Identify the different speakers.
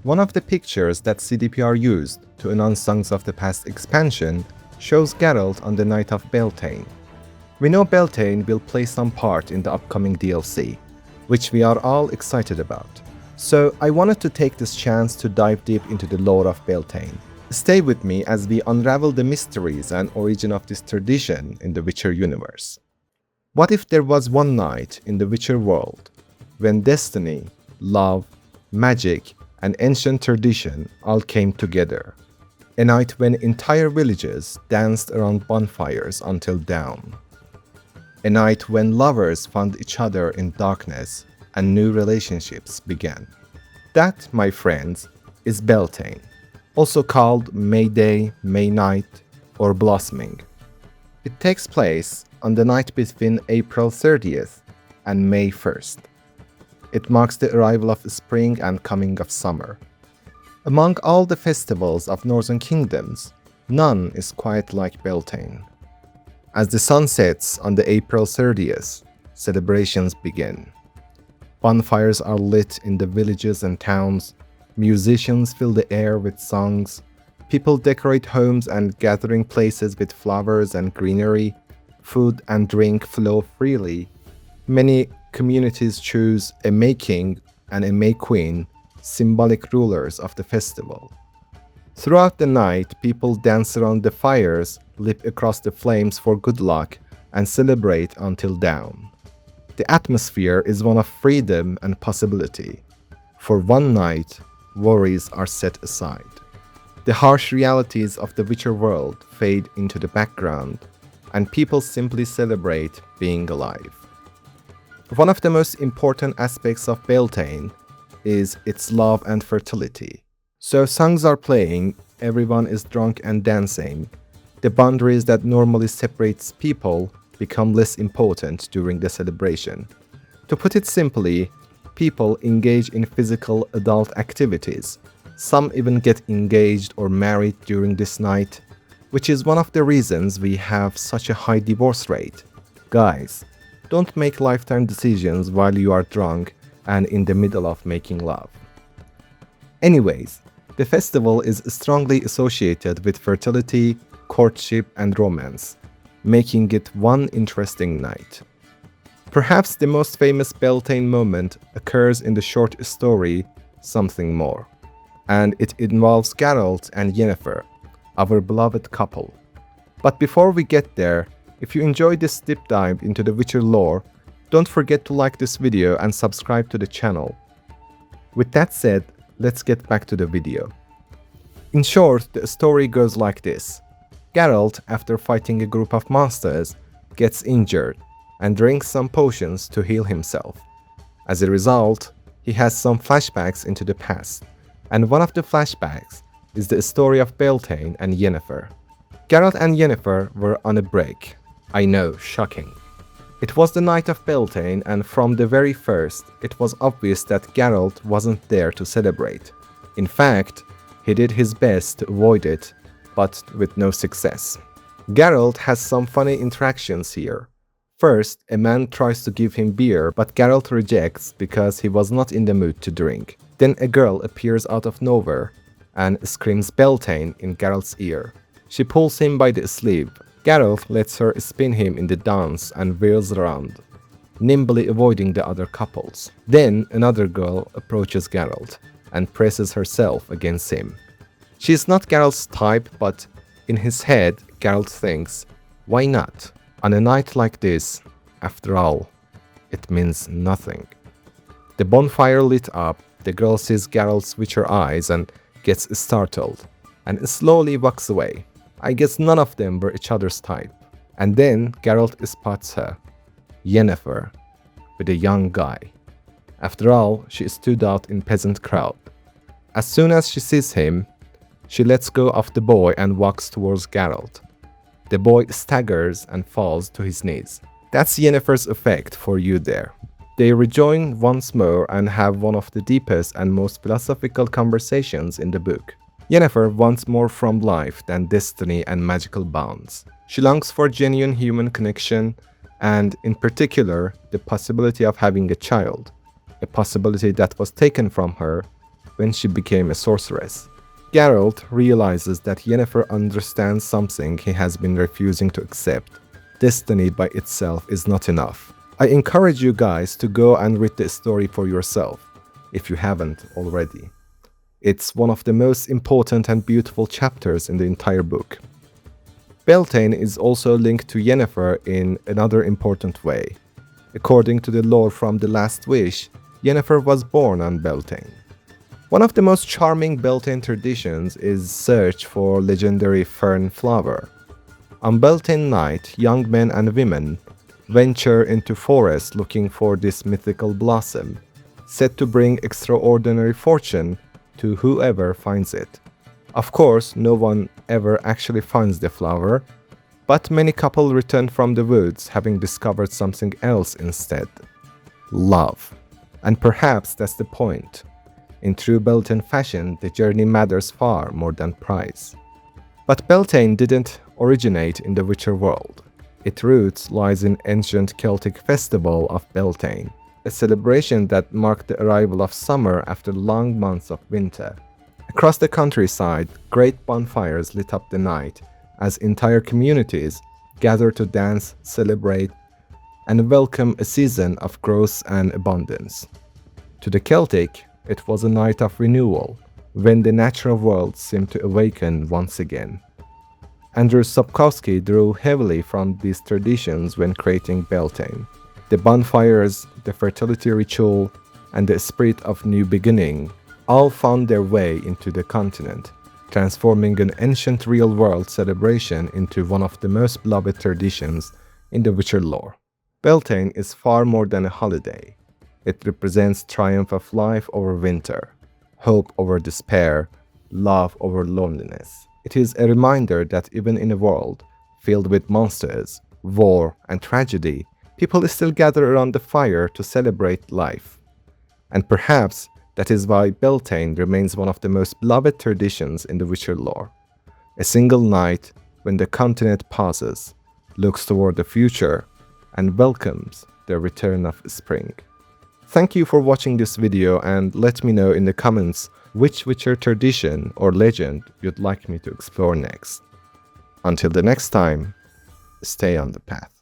Speaker 1: One of the pictures that CDPR used to announce Songs of the Past expansion shows Geralt on the night of Beltane. We know Beltane will play some part in the upcoming DLC, which we are all excited about. So I wanted to take this chance to dive deep into the lore of Beltane. Stay with me as we unravel the mysteries and origin of this tradition in the Witcher universe. What if there was one night in the Witcher world when destiny, love, magic, and ancient tradition all came together? A night when entire villages danced around bonfires until dawn. A night when lovers found each other in darkness and new relationships began. That, my friends, is Beltane, also called May Day, May Night, or Blossoming. It takes place on the night between April 30th and May 1st. It marks the arrival of spring and coming of summer. Among all the festivals of northern kingdoms, none is quite like Beltane. As the sun sets on the April 30th, celebrations begin. Bonfires are lit in the villages and towns, musicians fill the air with songs, people decorate homes and gathering places with flowers and greenery, food and drink flow freely. Many communities choose a May King and a May Queen, symbolic rulers of the festival. Throughout the night, people dance around the fires, leap across the flames for good luck, and celebrate until dawn. The atmosphere is one of freedom and possibility. For one night, worries are set aside. The harsh realities of the Witcher world fade into the background, and people simply celebrate being alive. One of the most important aspects of Beltane is its love and fertility. So songs are playing, everyone is drunk and dancing. The boundaries that normally separates people become less important during the celebration. To put it simply, people engage in physical adult activities. Some even get engaged or married during this night, which is one of the reasons we have such a high divorce rate. Guys, don't make lifetime decisions while you are drunk and in the middle of making love. Anyways, the festival is strongly associated with fertility, courtship, and romance, making it one interesting night. Perhaps the most famous Beltane moment occurs in the short story Something More, and it involves Geralt and Yennefer, our beloved couple. But before we get there, if you enjoyed this deep dive into the Witcher lore, don't forget to like this video and subscribe to the channel. With that said, let's get back to the video. In short, the story goes like this. Geralt, after fighting a group of monsters, gets injured and drinks some potions to heal himself. As a result, he has some flashbacks into the past, and one of the flashbacks is the story of Beltane and Yennefer. Geralt and Yennefer were on a break. I know, shocking. It was the night of Beltane, and from the very first, it was obvious that Geralt wasn't there to celebrate. In fact, he did his best to avoid it, but with no success. Geralt has some funny interactions here. First, a man tries to give him beer, but Geralt rejects because he was not in the mood to drink. Then a girl appears out of nowhere and screams Beltane in Geralt's ear. She pulls him by the sleeve. Geralt lets her spin him in the dance and whirls around, nimbly avoiding the other couples. Then another girl approaches Geralt and presses herself against him. She is not Geralt's type, but in his head, Geralt thinks, why not? On a night like this, after all, it means nothing. The bonfire lit up, the girl sees Geralt's witcher eyes and gets startled, and slowly walks away. I guess none of them were each other's type. And then Geralt spots her, Yennefer, with a young guy. After all, she stood out in peasant crowd. As soon as she sees him, she lets go of the boy and walks towards Geralt. The boy staggers and falls to his knees. That's Yennefer's effect for you there. They rejoin once more and have one of the deepest and most philosophical conversations in the book. Yennefer wants more from life than destiny and magical bonds. She longs for genuine human connection and, in particular, the possibility of having a child, a possibility that was taken from her when she became a sorceress. Geralt realizes that Yennefer understands something he has been refusing to accept. Destiny by itself is not enough. I encourage you guys to go and read the story for yourself, if you haven't already. It's one of the most important and beautiful chapters in the entire book. Beltane is also linked to Yennefer in another important way. According to the lore from The Last Wish, Yennefer was born on Beltane. One of the most charming Beltane traditions is search for legendary fern flower. On Beltane night, young men and women venture into forests looking for this mythical blossom, said to bring extraordinary fortune to whoever finds it. Of course, no one ever actually finds the flower, but many couples return from the woods having discovered something else instead. Love. And perhaps that's the point. In true Beltane fashion, the journey matters far more than prize. But Beltane didn't originate in the Witcher world. Its roots lies in ancient Celtic festival of Beltane, a celebration that marked the arrival of summer after long months of winter. Across the countryside, great bonfires lit up the night as entire communities gather to dance, celebrate, and welcome a season of growth and abundance. To the Celtic, it was a night of renewal, when the natural world seemed to awaken once again. Andrew Sapkowski drew heavily from these traditions when creating Beltane. The bonfires, the fertility ritual, and the spirit of new beginning all found their way into the continent, transforming an ancient real-world celebration into one of the most beloved traditions in the Witcher lore. Beltane is far more than a holiday. It represents triumph of life over winter, hope over despair, love over loneliness. It is a reminder that even in a world filled with monsters, war, and tragedy, people still gather around the fire to celebrate life. And perhaps that is why Beltane remains one of the most beloved traditions in the Witcher lore. A single night when the continent pauses, looks toward the future, and welcomes the return of spring. Thank you for watching this video, and let me know in the comments which Witcher tradition or legend you'd like me to explore next. Until the next time, stay on the path.